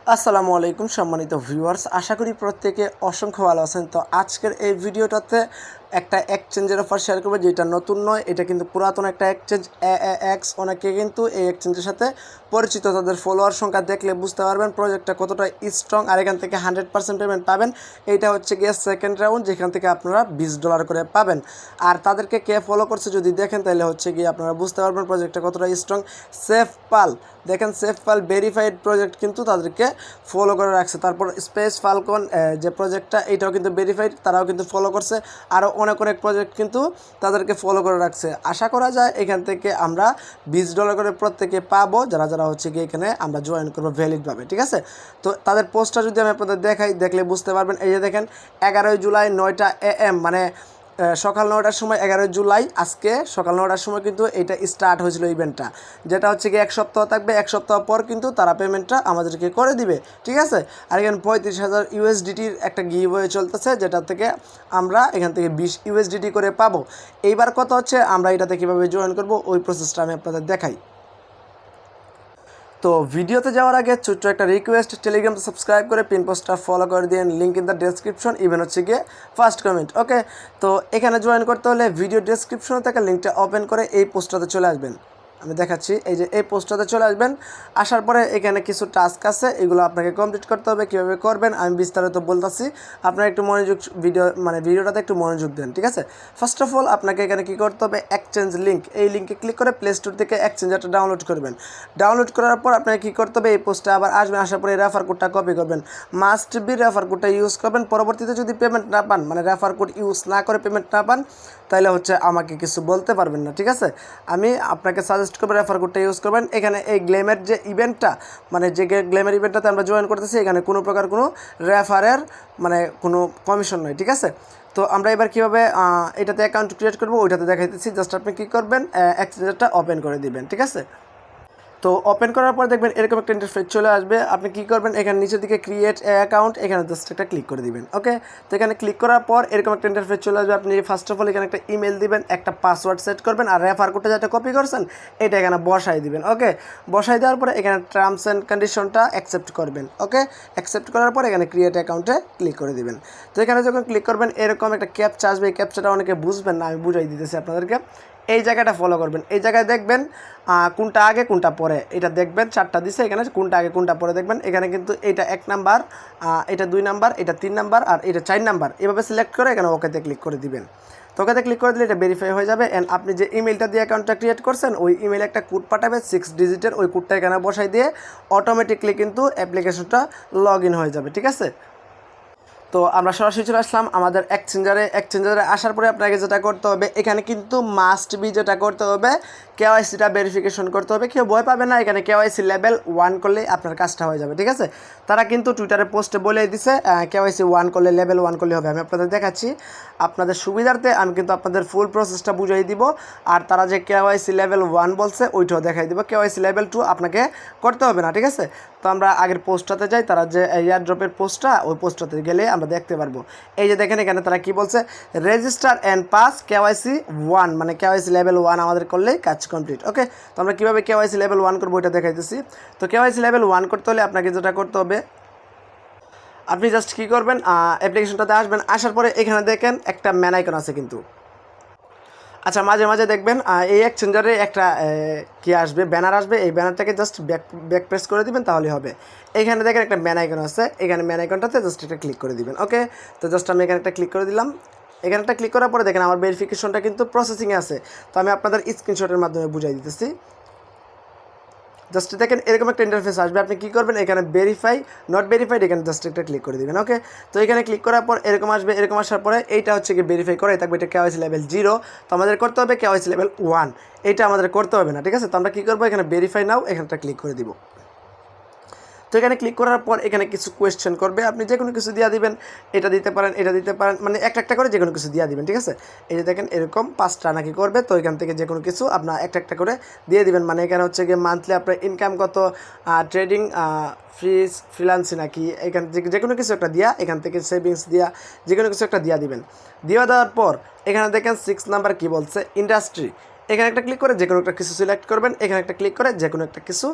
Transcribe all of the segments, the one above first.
আসসালামু আলাইকুম সম্মানিত ভিউয়ার্স, আশা করি প্রত্যেকে অসংখ্য ভালো আছেন। তো আজকের এই ভিডিওটাতে একটা এক্সচেঞ্জের অফার শেয়ার করবো, যেটা নতুন নয়, এটা কিন্তু পুরাতন একটা এক্সচেঞ্জ AAX। অনেকে কিন্তু এই এক্সচেঞ্জের সাথে পরিচিত, তাদের ফলোয়ার সংখ্যা দেখলে বুঝতে পারবেন প্রজেক্টটা কতটা স্ট্রং, আর এখান থেকে 100% পেমেন্ট পাবেন। এইটা হচ্ছে গিয়ে সেকেন্ড রাউন্ড, যেখান থেকে আপনারা $20 করে পাবেন। আর তাদেরকে কে ফলো করছে যদি দেখেন, তাহলে হচ্ছে গিয়ে আপনারা বুঝতে পারবেন প্রজেক্টটা কতটা স্ট্রং। সেফ পাল, দেখেন সেফ পাল ভেরিফাইড প্রজেক্ট কিন্তু তাদেরকে ফলো করে রাখছে। তারপর স্পেস ফালকন যে প্রজেক্টটা, এটাও কিন্তু ভেরিফাইড, তারাও কিন্তু ফলো করছে। আরও অনেক প্রজেক্ট কিন্তু তাদেরকে ফলো করে রাখছে। আশা করা যায় এখান থেকে আমরা $20 করে প্রত্যেকে পাবো, যারা যারা হচ্ছে গিয়ে এখানে আমরা জয়েন করবো ভ্যালিডভাবে। ঠিক আছে, তো তাদের পোস্টটা যদি আমি আপনাদের দেখাই, দেখলে বুঝতে পারবেন। এই যে দেখেন 11 জুলাই 9টা AM, মানে সকাল 9টার সময় 11 জুলাই আজকে সকাল 9টার সময় কিন্তু এটা স্টার্ট হয়েছিল ইভেন্টটা, যেটা হচ্ছে কি 1 সপ্তাহ থাকবে। 1 সপ্তাহ পর কিন্তু তারা পেমেন্টটা আমাদেরকে করে দিবে। ঠিক আছে, আর এখানে 35,000 USDTর একটা গিভওয়ে চলতেছে, যেটা থেকে আমরা এখান থেকে 20 USDT করে পাবো। এইবার কথা হচ্ছে আমরা এটাতে কীভাবে জয়েন করব, ওই প্রসেসটা আমি আপনাদের দেখাই। তো ভিডিওতে যাওয়ার আগে ছোট্ট একটা রিকোয়েস্ট, টেলিগ্রামটা সাবস্ক্রাইব করে পিন পোস্টটা ফলো করে দিন, link in the description, even হচ্ছে গিয়ে ফার্স্ট কমেন্ট। ওকে, তো এখানে জয়েন করতে হলে ভিডিও ডেসক্রিপশনে থাকা লিঙ্কটা ওপেন করে এই পোস্টটাতে চলে আসবেন। আমি দেখাচ্ছি, এই যে এই পোস্টটাতে চলে আসবেন। আসার পরে এখানে কিছু টাস্ক আছে, এগুলো আপনাকে কমপ্লিট করতে হবে। কীভাবে করবেন আমি বিস্তারিত বলতেছি, আপনারা একটু মনোযোগ ভিডিওটাতে একটু মনোযোগ দেন। ঠিক আছে, ফার্স্ট অফ অল আপনাকে এখানে কী করতে হবে, এক্সচেঞ্জ লিঙ্ক, এই লিঙ্কে ক্লিক করে প্লে স্টোর থেকে এক্সচেঞ্জারটা ডাউনলোড করবেন। ডাউনলোড করার পর আপনাকে কী করতে হবে, এই পোস্টে আবার আসবেন, আসার পরে রেফার কোডটা কপি করবেন। মাস্ট বি রেফার কোডটা ইউজ করবেন। পরবর্তীতে যদি পেমেন্ট না পান, মানে রেফার কোড ইউজ না করে পেমেন্ট না পান, তাহলে হচ্ছে আমাকে কিছু বলতে পারবেন না। ঠিক আছে, আমি আপনাকে সাজেস্ট করবো রেফার কোডটা ইউজ করবেন। এখানে এই গ্লেমের যে ইভেন্টটা, মানে যে গ্লেমের ইভেন্টটাতে আমরা জয়েন করতেছি, এখানে কোনো প্রকার কোনো রেফারের মানে কোনো কমিশন নয়। ঠিক আছে, তো আমরা এবার কীভাবে এটাতে অ্যাকাউন্ট ক্রিয়েট করবো ওইটাতে দেখাইতেছি। জাস্ট আপনি কী করবেন, এক্সচেঞ্জারটা ওপেন করে দিবেন। ঠিক আছে, তো ওপেন করার পর দেখবেন এরকম একটা ইন্টারফেস চলে আসবে। আপনি কী করবেন, এখানে নিচের দিকে ক্রিয়েট অ্যাকাউন্ট, এখানে জাস্ট একটা ক্লিক করে দিবেন। ওকে, তো এখানে ক্লিক করার পর এরকম একটা ইন্টারফেস চলে আসবে। আপনি ফার্স্ট অফ অল এখানে একটা ইমেল দিবেন, একটা পাসওয়ার্ড সেট করবেন, আর রেফার কোডটা যেটা কপি করছেন এটা এখানে বসাই দিবেন। ওকে, বসাই দেওয়ার পরে এখানে টার্মস অ্যান্ড কন্ডিশনটা অ্যাকসেপ্ট করবেন। ওকে, অ্যাকসেপ্ট করার পর এখানে ক্রিয়েট অ্যাকাউন্টে ক্লিক করে দিবেন। তো এখানে যখন ক্লিক করবেন এরকম একটা ক্যাপচা আসবে। এই ক্যাপচাটা অনেকে বুঝবেন না, আমি বুঝাই দিতেছি আপনাদেরকে। এই জায়গাটা ফলো করবেন। এই জায়গায় দেখবেন কোনটা আগে কোনটা পরে, এটা দেখবেন 4টা দিছে, এখানে কোনটা আগে কোনটা পরে দেখবেন। এখানে কিন্তু এটা 1 নাম্বার, এটা 2 নাম্বার, এটা 3 নাম্বার, আর এটা 4 নাম্বার। এভাবে সিলেক্ট করে এখানে ওকেতে ক্লিক করে দিবেন। তো ওকেতে ক্লিক করে দিলে এটা ভেরিফাই হয়ে যাবে। অ্যান্ড আপনি যে ইমেলটা দিয়ে অ্যাকাউন্টটা ক্রিয়েট করছেন, ওই ইমেলে একটা কোড পাঠাবে 6 ডিজিটের। ওই কোডটা এখানে বসাই দিয়ে অটোমেটিকলি কিন্তু অ্যাপ্লিকেশনটা লগ ইন হয়ে যাবে। ঠিক আছে, তো আমরা সরাসরি চলে আসলাম আমাদের এক্সচেঞ্জারে আসার পরে আপনাকে যেটা করতে হবে, এখানে কিন্তু মাস্ট বি যেটা করতে হবে, কেওয়াইসিটা ভেরিফিকেশন করতে হবে। কেউ ভয় পাবে না, এখানে কেওয়াইসি লেভেল 1 করলেই আপনার কাজটা হয়ে যাবে। ঠিক আছে, তারা কিন্তু টুইটারে পোস্টে বলে দিছে কেওয়াইসি 1 করলে, লেভেল 1 করলে হবে। আমি আপনাদের দেখাচ্ছি, আপনাদের সুবিধার্থে আমি কিন্তু আপনাদের ফুল প্রসেসটা বুঝিয়ে দিব। আর তারা যে কেওয়াইসি লেভেল 1 বলছে ওইটাও দেখাই দিব। কেওয়াইসি লেভেল 2 আপনাকে করতে হবে না। ঠিক আছে, তো আমরা আগের পোস্টটাতে যাই, তারা যে এয়ারড্রপের পোস্টটা, ওই পোস্টটাতে গেলে আমরা দেখতে পারবো। এই যে দেখেন এখানে তারা কি বলছে, রেজিস্টার অ্যান্ড পাস কেওয়াইসি 1, মানে কেওয়াইসি লেভেল 1 আমাদের করলেই কাজ কমপ্লিট। ওকে, তো আমরা কীভাবে কেওয়াইসি লেভেল 1 করবো এটা দেখাইতেছি। তো কেওয়াইসি লেভেল 1 করতে হলে আপনাকে যেটা করতে হবে, আপনি জাস্ট কী করবেন, অ্যাপ্লিকেশনটাতে আসবেন। আসার পরে এখানে দেখেন একটা ম্যান আইকন আছে কিন্তু। আচ্ছা, মাঝে মাঝে দেখবেন এই এক্সচেঞ্জারে একটা কি আসবে, ব্যানার আসবে। এই ব্যানারটাকে জাস্ট ব্যাক প্রেস করে দিবেন, তাহলে হবে। এখানে দেখেন একটা ম্যান আইকন আছে, এখানে ম্যান আইকনটাতে জাস্ট একটা ক্লিক করে দিবেন। ওকে, তো জাস্ট আমি এখানে একটা ক্লিক করে দিলাম। এখানে একটা ক্লিক করার পরে দেখেন আমার ভেরিফিকেশনটা কিন্তু প্রসেসিংয়ে আছে। তো আমি আপনাদের স্ক্রিনশটের মাধ্যমে বুঝাই দিতেছি। জাস্ট দেখেন এরকম একটা ইন্টারফেস আসবে। আপনি কী করবেন, এখানে ভেরিফাই নট ভেরিফাইড, এখানে জাস্ট একটা ক্লিক করে দেবেন। ওকে, তো এখানে ক্লিক করার পর এরকম আসবে। এরকম আসার পরে এইটা হচ্ছে কি ভেরিফাই করাই থাকবে, এটা কেওয়াইসি লেভেল 0। তো আমাদের করতে হবে কেওয়াইসি লেভেল 1, এইটা আমাদের করতে হবে না। ঠিক আছে, তো আমরা কী করবো, এখানে ভেরিফাই নাও, এখানটা ক্লিক করে দিব। তো এখানে ক্লিক করার পর এখানে কিছু কোয়েশ্চেন করবে, আপনি যে কোনো কিছু দিয়ে দিবেন। এটা দিতে পারেন, এটা দিতে পারেন, মানে একটা করে যে কোনো কিছু দিয়ে দিবেন। ঠিক আছে, এই যে দেখেন এরকম 5টা নাকি করবে। তো এখান থেকে যে কোনো কিছু আপনার একটা করে দিয়ে দিবেন। মানে এখানে হচ্ছে গিয়ে মান্থলি আপনার ইনকাম কত, ট্রেডিং, ফ্রিল্যান্সি নাকি, এখান থেকে যে কোনো কিছু একটা দিয়া, এখান থেকে সেভিংস দিয়া, যে কোনো কিছু একটা দিয়া দিবেন। দিয়ে দেওয়ার পর এখানে দেখেন 6 নাম্বার কী বলছে, ইন্ডাস্ট্রি। এখানে একটা ক্লিক করে যে কোনো একটা কিছু সিলেক্ট করবেন, এখানে একটা ক্লিক করে যে কোনো একটা কিছু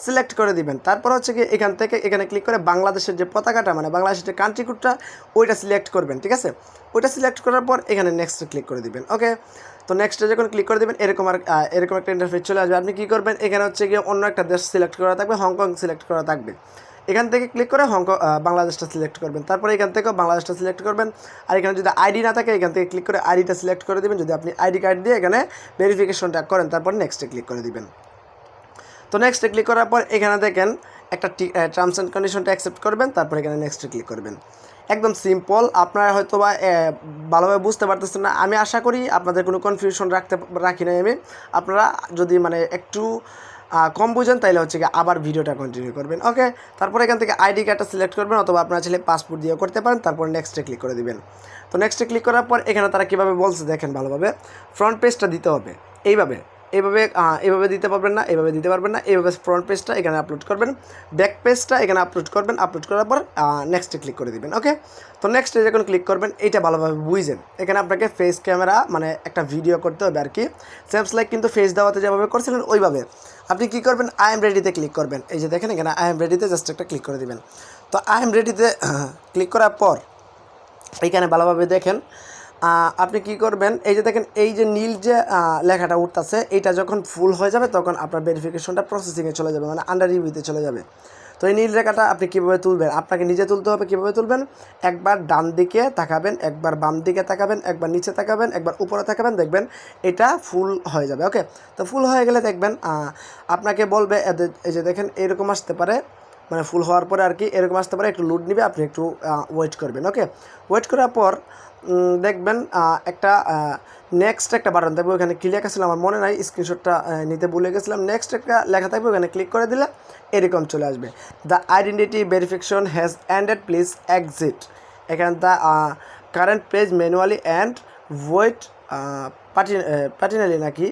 সিলেক্ট করে দিবেন। তারপর হচ্ছে কি এখান থেকে এখানে ক্লিক করে বাংলাদেশের যে পতাকাটা মানে বাংলাদেশের যে কান্ট্রি কোডটা ওইটা সিলেক্ট করবেন, ঠিক আছে। ওইটা সিলেক্ট করার পর এখানে নেক্সটে ক্লিক করে দিবেন। ওকে, তো নেক্সটে যখন ক্লিক করে দেবেন এরকম একটা ইন্টারফেস চলে আসবে। আপনি কী করবেন, এখানে হচ্ছে গিয়ে অন্য একটা দেশ সিলেক্ট করা থাকবে, হংকং সিলেক্ট করা থাকবে। এখান থেকে ক্লিক করে বাংলাদেশটা সিলেক্ট করবেন। তারপরে এখান থেকেও বাংলাদেশটা সিলেক্ট করবেন। আর এখানে যদি আইডি না থাকে এখান থেকে ক্লিক করে আইডিটা সিলেক্ট করে দেবেন। যদি আপনি আইডি কার্ড দিয়ে এখানে ভেরিফিকেশনটা করেন তারপর নেক্সটে ক্লিক করে দিবেন। তো নেক্সটে ক্লিক করার পর এখানে দেখেন একটা টার্মস অ্যান্ড কন্ডিশনটা অ্যাকসেপ্ট করবেন, তারপর এখানে নেক্সটে ক্লিক করবেন। একদম সিম্পল, আপনারা হয়তো বা ভালোভাবে বুঝতে পারতেছেন না, আমি আশা করি আপনাদের কোনো কনফিউশন রাখি নাই আমি। আপনারা যদি মানে একটু কম বুঝেন তাইলে হচ্ছে কি আবার ভিডিওটা কন্টিনিউ করবেন। ওকে, তারপর এখান থেকে আইডি কার্ডটা সিলেক্ট করবেন, অথবা আপনারা চাইলে পাসপোর্ট দিয়েও করতে পারেন। তারপর নেক্সটে ক্লিক করে দিবেন। তো নেক্সটে ক্লিক করার পর এখানে তারা কীভাবে বলছে দেখেন ভালোভাবে, ফ্রন্ট পেজটা দিতে হবে এইভাবে দিতে পারবেন না, এইভাবে দিতে পারবেন না, এইভাবে ফ্রন্ট পেজটা এখানে আপলোড করবেন, ব্যাক পেজটা এখানে আপলোড করবেন। আপলোড করার পর নেক্সটে ক্লিক করে দিবেন। ওকে, তো নেক্সটে যখন ক্লিক করবেন এইটা ভালোভাবে বুঝেন। এখানে আপনাকে ফেস ক্যামেরা মানে একটা ভিডিও করতে হবে আর কি, সেমস লাইক কিন্তু ফেস দেওয়াতে যেভাবে করছিলেন ওইভাবে আপনি কী করবেন, আই এম রেডিতে ক্লিক করবেন। এই যে দেখেন এখানে আই এম রেডিতে জাস্ট একটা ক্লিক করে দিবেন। তো আই এম রেডিতে ক্লিক করার পর এইখানে ভালোভাবে দেখেন আপনি কি করবেন, এই যে দেখেন এই যে নীল যে লেখাটা উঠতেছে এইটা যখন ফুল হয়ে যাবে তখন আপনার ভেরিফিকেশনটা প্রসেসিংয়ে চলে যাবে, মানে আন্ডার রিভিউতে চলে যাবে। তো এই নীল রেখাটা আপনি কীভাবে তুলবেন, আপনাকে নিজে তুলতে হবে। কীভাবে তুলবেন, একবার ডান দিকে তাকাবেন, একবার বাম দিকে তাকাবেন, একবার নিচে তাকাবেন, একবার উপরে তাকাবেন, দেখবেন এটা ফুল হয়ে যাবে। ওকে, তো ফুল হয়ে গেলে দেখবেন আপনাকে বলবে এই যে দেখেন এরকম আসতে পারে, মানে ফুল হওয়ার পরে আর কি এরকম আসতে পারে, একটু লোড নিবে, আপনি একটু ওয়েট করবেন। ওকে, ওয়েট করার পর দেখবেন একটা নেক্সট একটা বাটন থাকবে, ওখানে কি লেখা ছিল আমার মনে নাই, স্ক্রিনশটটা নিতে ভুলে গেছিলাম। নেক্সট একটা লেখা থাকবে, ওখানে ক্লিক করে দিলে এরকম চলে আসবে, the identity verification has ended, please exit. এখানে the current page manually and wait পার্টিনালি নাকি।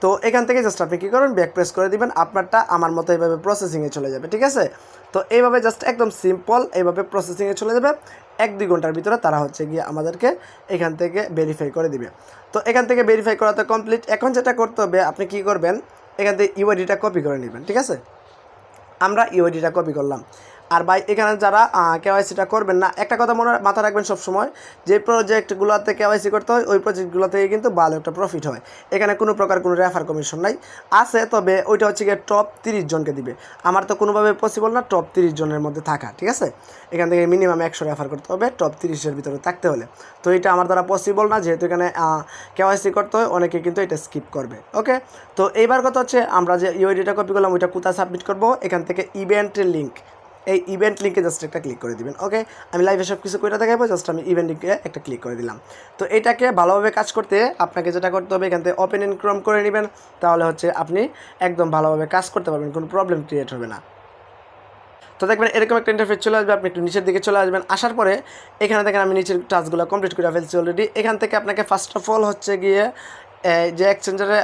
তো এখান থেকে জাস্ট আপনি কী করবেন, ব্যাক প্রেস করে দিবেন, আপনারটা আমার মতো এইভাবে প্রসেসিংয়ে চলে যাবে, ঠিক আছে। তো এইভাবে জাস্ট একদম সিম্পল এইভাবে প্রসেসিংয়ে চলে যাবে, 1-2 ঘন্টার ভিতরে তারা হচ্ছে গিয়ে আমাদেরকে এখান থেকে ভেরিফাই করে দিবে। তো এখান থেকে ভেরিফাই করা তো কমপ্লিট। এখন যেটা করতে হবে আপনি কী করবেন, এখান থেকে ইউআইডিটা কপি করে নেবেন, ঠিক আছে। আমরা ইউআইডিটা কপি করলাম। আর ভাই এখানে যারা কেওয়াইসিটা করবেন না, একটা কথা মাথায় রাখবেন সবসময়, যে প্রজেক্টগুলোতে কেওয়াইসি করতে হয় ওই প্রজেক্টগুলো থেকে কিন্তু ভালো একটা প্রফিট হয়। এখানে কোনো প্রকার কোনো রেফার কমিশন নাই, আছে তবে ওইটা হচ্ছে গিয়ে টপ 30 জনকে দিবে। আমার তো কোনোভাবে পসিবল না টপ 30 জনের মধ্যে থাকা, ঠিক আছে। এখান থেকে মিনিমাম 100 রেফার করতে হবে টপ 30-এর ভিতরে থাকতে হলে। তো এটা আমার দ্বারা পসিবল না, যেহেতু এখানে কেওয়াইসি করতে হয়, অনেকে কিন্তু এটা স্কিপ করবে। ওকে, তো এইবার কথা হচ্ছে আমরা যে ইউআইডিটা কপি করলাম ওইটা কোথায় সাবমিট করবো, এখান থেকে ইভেন্টের লিঙ্ক, এই ইভেন্ট লিঙ্কে জাস্ট একটা ক্লিক করে দিবেন। ওকে, আমি লাইভে সব কিছু করে দেখাবো, জাস্ট আমি ইভেন্ট লিঙ্কে একটা ক্লিক করে দিলাম। তো এটাকে ভালোভাবে কাজ করতে আপনাকে যেটা করতে হবে, এখান থেকে ওপেন ইন ক্রোম করে নেবেন, তাহলে হচ্ছে আপনি একদম ভালোভাবে কাজ করতে পারবেন, কোনো প্রবলেম ক্রিয়েট হবে না। তো দেখবেন এরকম একটা ইন্টারফেস চলে আসবে, আপনি একটু নিচের দিকে চলে আসবেন। আসার পরে এখানে দেখেন আমি নিচের টাস্কগুলো কমপ্লিট করে ফেলছি অলরেডি। এখান থেকে আপনাকে ফার্স্ট অফ অল হচ্ছে গিয়ে যে এক্সচেঞ্জারে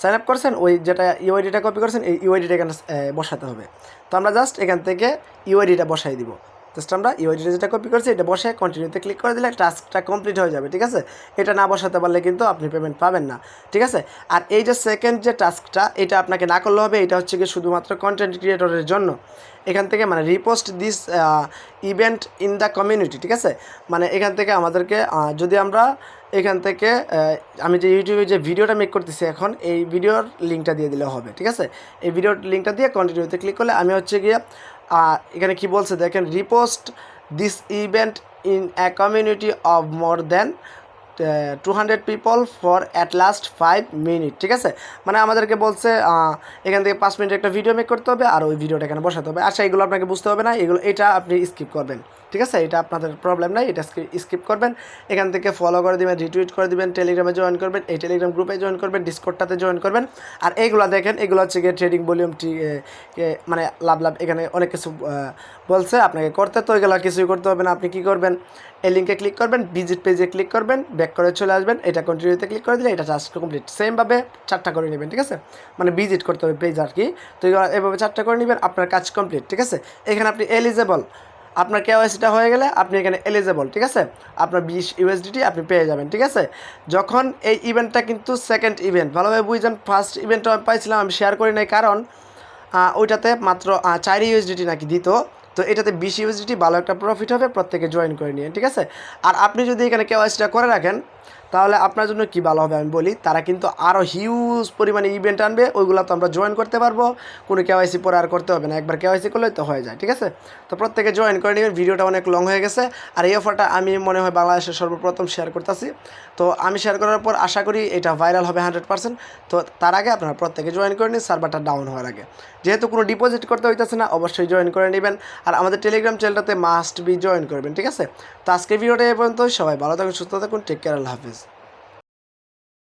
সাইন আপ করছেন ওই যেটা ইউআইডিটা কপি করছেন এই ইউআইডিটা এখানে বসাতে হবে। তো আমরা জাস্ট এখান থেকে ইউআইডিটা বসাই দিব। জাস্ট আমরা ইউআইডিটা যেটা কপি করছি এটা বসে কন্টিনিউতে ক্লিক করে দিলে টাস্কটা কমপ্লিট হয়ে যাবে, ঠিক আছে। এটা না বসাতে পারলে কিন্তু আপনি পেমেন্ট পাবেন না, ঠিক আছে। আর এই যে সেকেন্ড যে টাস্কটা এটা আপনাকে না করলে হবে, এটা হচ্ছে কি শুধুমাত্র কন্টেন্ট ক্রিয়েটরের জন্য। এখান থেকে মানে repost this event in the community, ঠিক আছে। মানে এখান থেকে আমাদেরকে যদি আমরা এখান থেকে আমি যে ইউটিউবে যে ভিডিওটা মেক করতেছি এখন এই ভিডিওর লিঙ্কটা দিয়ে দিলে হবে, ঠিক আছে। এই ভিডিওর লিঙ্কটা দিয়ে কন্টিনিউতে ক্লিক করলে আমি হচ্ছে গিয়ে এখানে কি বলছে দেখেন, repost this event in a community of more than 200 people for at last 5 minute, ঠিক আছে। মানে আমাদেরকে বলছে এখান থেকে 5 মিনিট একটা ভিডিও মেক করতে হবে আর ওই ভিডিওটা এখানে বসাতে হবে। আচ্ছা, এগুলো আপনাকে বুঝতে হবে না, এটা আপনি স্কিপ করবেন, ঠিক আছে। এটা আপনাদের প্রবলেম নাই, এটা স্কিপ করবেন। এখান থেকে ফলো করে দিবেন, রিটুইট করে দিবেন, টেলিগ্রামে জয়েন করবেন, এই টেলিগ্রাম গ্রুপে জয়েন করবেন, ডিসকর্ডটাতে জয়েন করবেন। আর এইগুলো দেখেন, এগুলো হচ্ছে গিয়ে ট্রেডিং ভলিউম মানে লাভ এখানে অনেক কিছু বলছে আপনাকে করতে, তো এগুলো কিছুই করতে হবে না। আপনি কী করবেন, এই লিঙ্কে ক্লিক করবেন, ভিজিট পেজে ক্লিক করবেন, ব্যাক করে চলে আসবেন, এটা কন্টিনিউতে ক্লিক করে দিলে এটা টাস্ক কমপ্লিট। সেমভাবে 4টা করে নেবেন, ঠিক আছে। মানে ভিজিট করতে হবে পেজ আর কি। তো এভাবে 4টা করে নেবেন, আপনার কাজ কমপ্লিট, ঠিক আছে। এখানে আপনি এলিজেবল আপনার কেওয়াইসিটা হয়ে গেলে আপনি এখানে এলিজেবল, ঠিক আছে, আপনার 20 ইউএসডিটি আপনি পেয়ে যাবেন, ঠিক আছে। যখন এই ইভেন্টটা কিন্তু সেকেন্ড ইভেন্ট, ভালোভাবে বুঝছেন, ফার্স্ট ইভেন্টটা আমি পাইছিলাম, আমি শেয়ার করি নাই, কারণ ওইটাতে মাত্র 4 ইউএসডিটি নাকি দিত। তো এটাতে 20 ইউএসডিটি ভালো একটা প্রফিট হবে, প্রত্যেকে জয়েন করে নিয়ে, ঠিক আছে। আর আপনি যদি এখানে কেওয়াইসিটা করে রাখেন তাহলে আপনার জন্য কি ভালো হবে আমি বলি, তারা কিন্তু আরও হিউজ পরিমাণে ইভেন্ট আনবে, ওইগুলো তো আমরা জয়েন করতে পারবো, কোনো কেওয়াইসি পরে আর করতে হবে না, একবার কেওয়াইসি করলেই তো হয়ে যায়, ঠিক আছে। তো প্রত্যেকে জয়েন করে নেবেন। ভিডিওটা অনেক লং হয়ে গেছে, আর এই অফারটা আমি মনে হয় বাংলাদেশের সর্বপ্রথম শেয়ার করতেছি। তো আমি শেয়ার করার পর আশা করি এটা ভাইরাল হবে 100%। তো তার আগে আপনারা প্রত্যেকে জয়েন করে নিন, সার্ভারটা ডাউন হওয়ার আগে। যেহেতু কোনো ডিপোজিট করতে হইতেছে না, অবশ্যই জয়েন করে নেবেন, আর আমাদের টেলিগ্রাম চ্যানেলটাতে মাস্ট বি জয়েন করবেন, ঠিক আছে। তো আজকের ভিডিওটা এই পর্যন্ত, সবাই ভালো থাকুন, সুস্থ থাকুন, টেক কেয়ার, আল্লাহ হাফিজ।